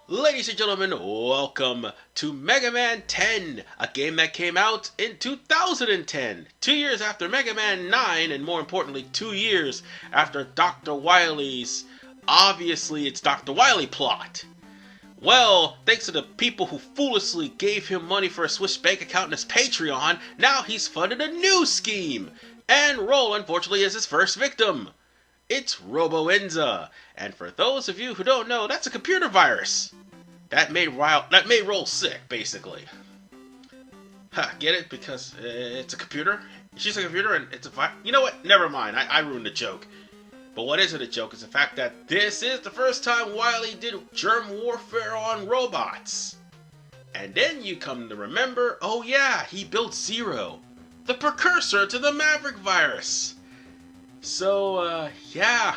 Ladies and gentlemen, welcome to Mega Man 10, a game that came out in 2010, 2 years after Mega Man 9, and more importantly, 2 years after Dr. Wily's obviously it's Dr. Wily plot. Well, thanks to the people who foolishly gave him money for a Swiss bank account in his Patreon, now he's funded a new scheme, and Roll, unfortunately, is his first victim. It's Roboenza, and for those of you who don't know, that's a computer virus. That made Roll sick, basically. Huh, get it? Because it's a computer? She's a computer and it's a virus? You know what? Never mind, I ruined the joke. But what isn't a joke is the fact that this is the first time Wily did germ warfare on robots. And then you come to remember, oh yeah, he built Zero, the precursor to the Maverick virus. So, yeah.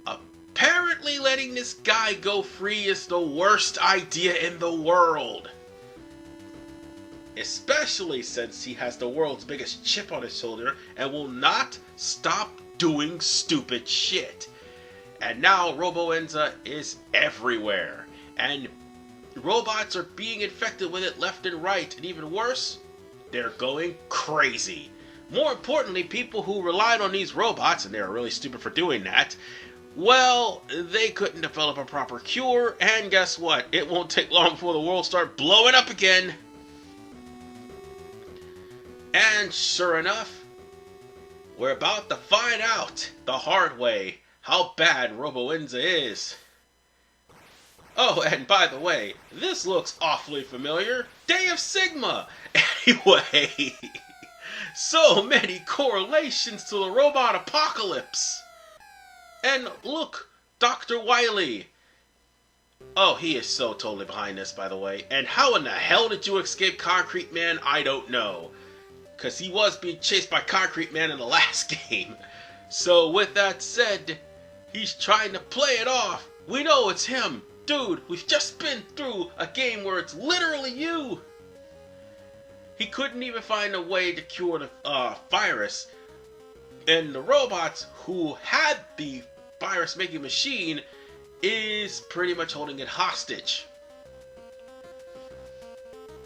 Apparently letting this guy go free is the worst idea in the world. Especially since he has the world's biggest chip on his shoulder and will not stop doing stupid shit. And now Roboenza is everywhere. And robots are being infected with it left and right. And even worse, they're going crazy. More importantly, people who relied on these robots, and they were really stupid for doing that, well, they couldn't develop a proper cure, and guess what? It won't take long before the world starts blowing up again. And sure enough, we're about to find out the hard way how bad Roboenza is. Oh, and by the way, this looks awfully familiar. Day of Sigma! Anyway... So many correlations to the robot apocalypse. And look, Dr. Wily. Oh, he is so totally behind this, by the way. And how in the hell did you escape Concrete Man? I don't know. Because he was being chased by Concrete Man in the last game. So with that said, he's trying to play it off. We know it's him. Dude, we've just been through a game where it's literally you. He couldn't even find a way to cure the virus. And the robots who had the virus-making machine is pretty much holding it hostage.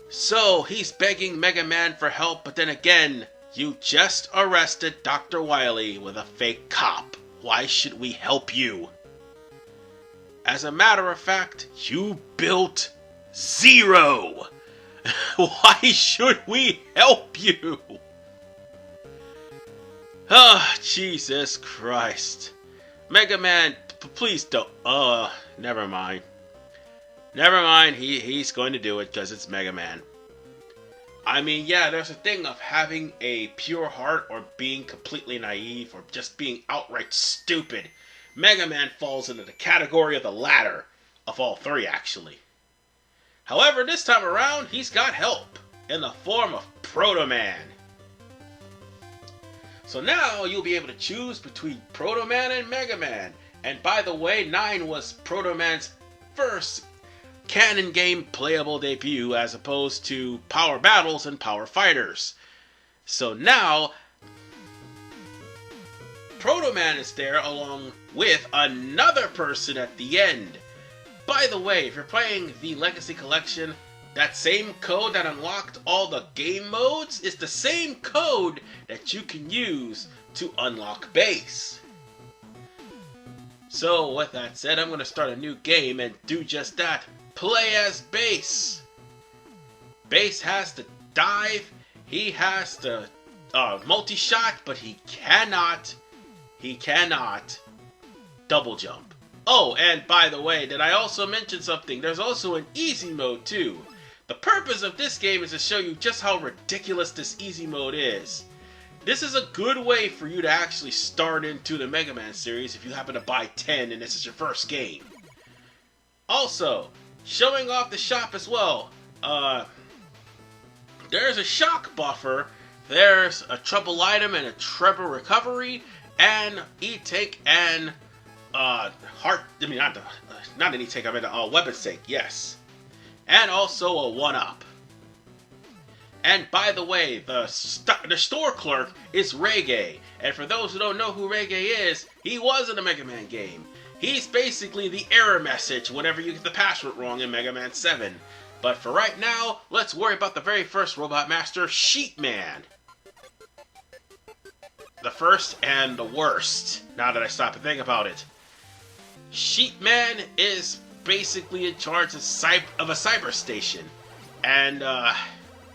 So he's begging Mega Man for help, but then again, you just arrested Dr. Wily with a fake cop. Why should we help you? As a matter of fact, you built Zero. Why should we help you? Oh, Jesus Christ. Mega Man, please don't. Never mind. Never mind, he's going to do it because it's Mega Man. I mean, yeah, there's a thing of having a pure heart or being completely naive or just being outright stupid. Mega Man falls into the category of the latter of all three, actually. However, this time around, he's got help in the form of Proto Man. So now you'll be able to choose between Proto Man and Mega Man. And by the way, 9 was Proto Man's first canon game playable debut as opposed to Power Battles and Power Fighters. So now, Proto Man is there along with another person at the end. By the way, if you're playing the Legacy Collection, that same code that unlocked all the game modes is the same code that you can use to unlock Base. So with that said, I'm going to start a new game and do just that. Play as Base. Base has to dive, he has to multi-shot, but he cannot double jump. Oh, and by the way, did I also mention something? There's also an easy mode too. The purpose of this game is to show you just how ridiculous this easy mode is. This is a good way for you to actually start into the Mega Man series if you happen to buy 10 and this is your first game. Also, showing off the shop as well. There's a shock buffer, there's a trouble item and a treble recovery, and e-tank and not an e-tank, I mean a weapon tank, yes. And also a 1-up. And by the way, the store clerk is Reggae. And for those who don't know who Reggae is, he was in a Mega Man game. He's basically the error message whenever you get the password wrong in Mega Man 7. But for right now, let's worry about the very first Robot Master, Sheet Man. The first and the worst, now that I stop and think about it. Sheet Man is basically in charge of a cyber station. And,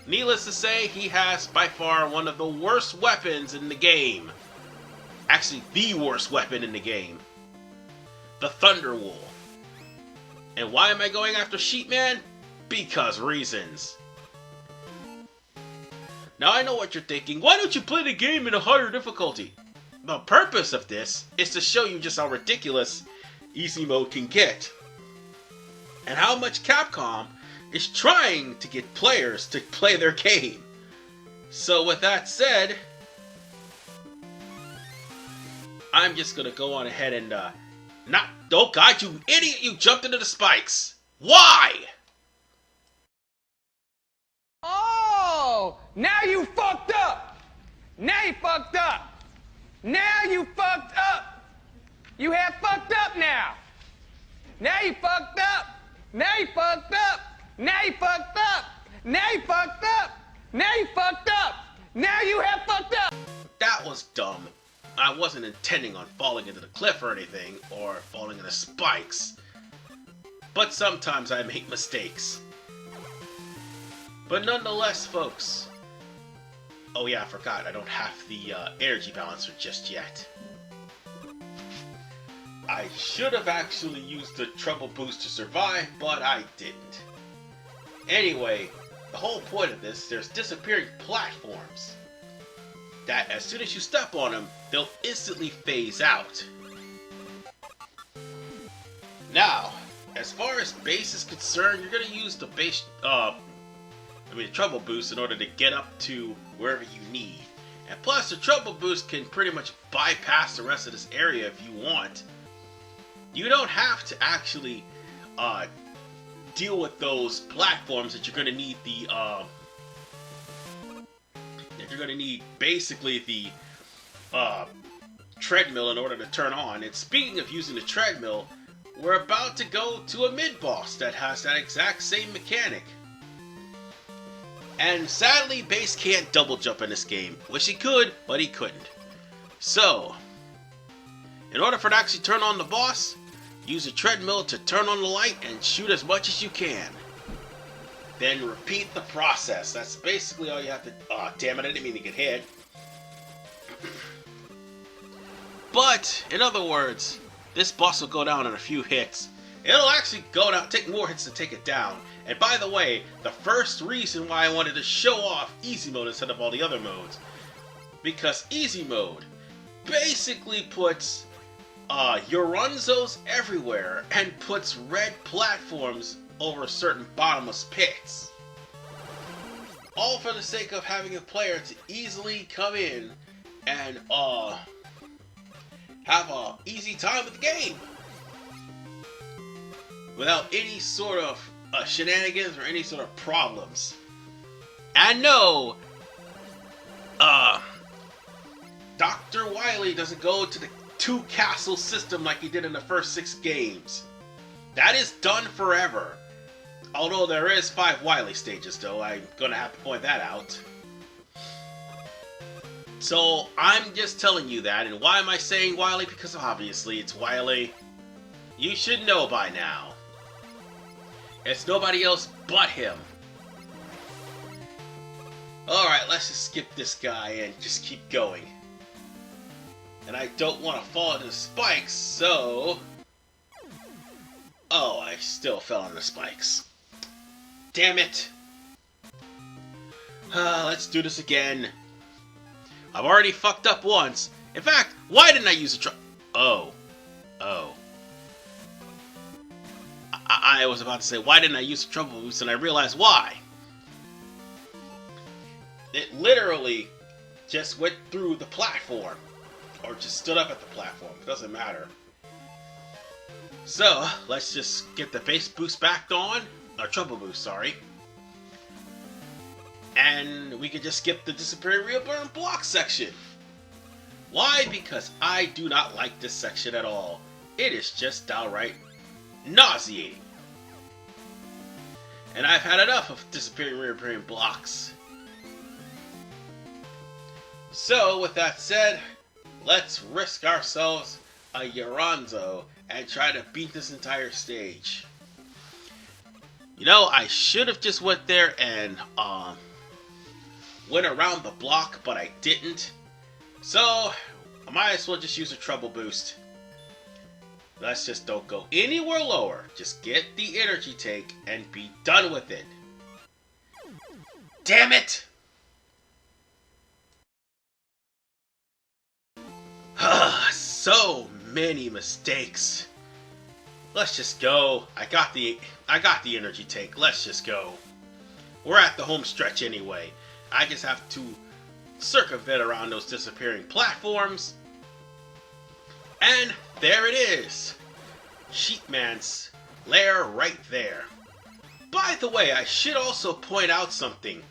needless to say, he has by far one of the worst weapons in the game. Actually, the worst weapon in the game. The Thunder Wool. And why am I going after Sheet Man? Because reasons. Now I know what you're thinking. Why don't you play the game in a higher difficulty? The purpose of this is to show you just how ridiculous easy mode can get. And how much Capcom is trying to get players to play their game. So with that said, I'm just gonna go on ahead and oh god, you idiot, you jumped into the spikes. Why? Oh, now you fucked up. Now you fucked up. Now you fucked up. You have fucked up now. Now you fucked up. Now you fucked up. Now you fucked up. Now you fucked up. Now you fucked up. Now you have fucked up. That was dumb. I wasn't intending on falling into the cliff or anything, or falling into spikes. But sometimes I make mistakes. But nonetheless, folks. Oh yeah, I forgot, I don't have the energy balancer just yet. I should have actually used the treble boost to survive, but I didn't. Anyway, the whole point of this, there's disappearing platforms. That as soon as you step on them, they'll instantly phase out. Now, as far as base is concerned, you're gonna use the base, the treble boost in order to get up to wherever you need. And plus, the treble boost can pretty much bypass the rest of this area if you want. You don't have to actually deal with those platforms that you're gonna need the you're going to need basically the treadmill in order to turn on. And speaking of using the treadmill, we're about to go to a mid-boss that has that exact same mechanic. And sadly, Base can't double jump in this game. Wish he could, but he couldn't. So, in order for it to actually turn on the boss, use a treadmill to turn on the light and shoot as much as you can. Then repeat the process. That's basically all you have to... Oh, damn it, I didn't mean to get hit. But, in other words, this boss will go down in a few hits. It'll actually go down, take more hits to take it down. And by the way, the first reason why I wanted to show off easy mode instead of all the other modes, because easy mode basically puts Uranzos everywhere and puts red platforms over certain bottomless pits. All for the sake of having a player to easily come in and have a easy time with the game without any sort of shenanigans or any sort of problems. And no, Dr. Wily doesn't go to the 2 castle system like he did in the first 6 games. That is done forever. Although there is 5 Wily stages though, I'm gonna have to point that out. So, I'm just telling you that, and why am I saying Wily? Because obviously it's Wily. You should know by now. It's nobody else but him. Alright, let's just skip this guy and just keep going. And I don't want to fall into the spikes, so... Oh, I still fell on the spikes. Damn it! Let's do this again. I've already fucked up once. In fact, why didn't I use a Oh. I was about to say, why didn't I use a treble boost, and I realized why. It literally just went through the platform. Or just stood up at the platform. It doesn't matter. So, let's just get the base boost back on. Or treble boost, sorry. And we can just skip the disappearing real burn block section. Why? Because I do not like this section at all. It is just downright nauseating. And I've had enough of disappearing reappearing blocks. So, with that said, let's risk ourselves a Yoronzo and try to beat this entire stage. You know, I should have just went there and went around the block, but I didn't. So, I might as well just use a treble boost. Let's just don't go anywhere lower. Just get the energy tank and be done with it. Damn it! So many mistakes. Let's just go. I got the energy tank. Let's just go. We're at the home stretch anyway. I just have to circumvent around those disappearing platforms. And there it is. Sheepman's lair right there. By the way, I should also point out something.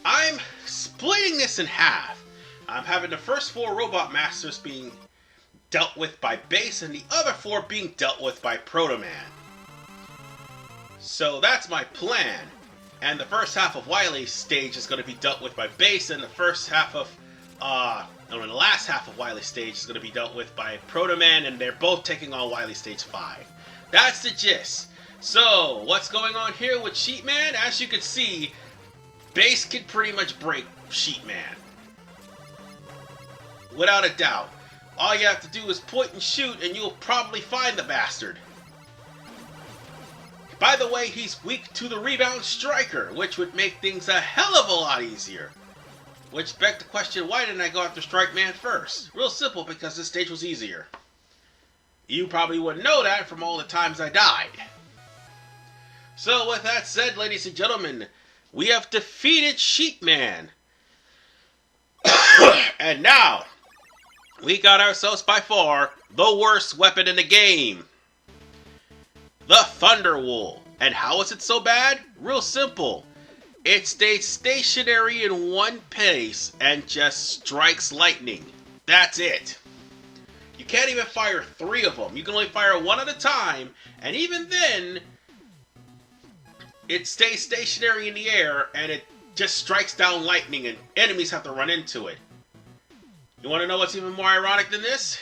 I'm splitting this in half. I'm having the first 4 Robot Masters being dealt with by Base and the other 4 being dealt with by Proto Man. So that's my plan. And the first half of Wily's stage is going to be dealt with by Base, and the last half of Wily's stage is going to be dealt with by Proto Man, and they're both taking on Wily Stage 5. That's the gist. So, what's going on here with Sheepman? As you can see, Base can pretty much break Sheepman. Without a doubt. All you have to do is point and shoot, and you'll probably find the bastard. By the way, he's weak to the rebound striker, which would make things a hell of a lot easier. Which begs the question, why didn't I go after Strike Man first? Real simple, because this stage was easier. You probably wouldn't know that from all the times I died. So with that said, ladies and gentlemen, we have defeated Sheepman. And now, we got ourselves by far the worst weapon in the game. The Thunder Wool. And how is it so bad? Real simple. It stays stationary in one place and just strikes lightning. That's it. You can't even fire 3 of them. You can only fire 1 at a time. And even then, it stays stationary in the air and it just strikes down lightning and enemies have to run into it. You want to know what's even more ironic than this?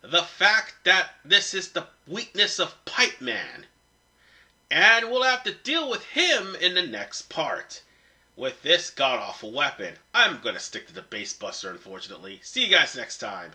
The fact that this is the weakness of Pipe Man. And we'll have to deal with him in the next part. With this god-awful weapon. I'm going to stick to the Base Buster, unfortunately. See you guys next time.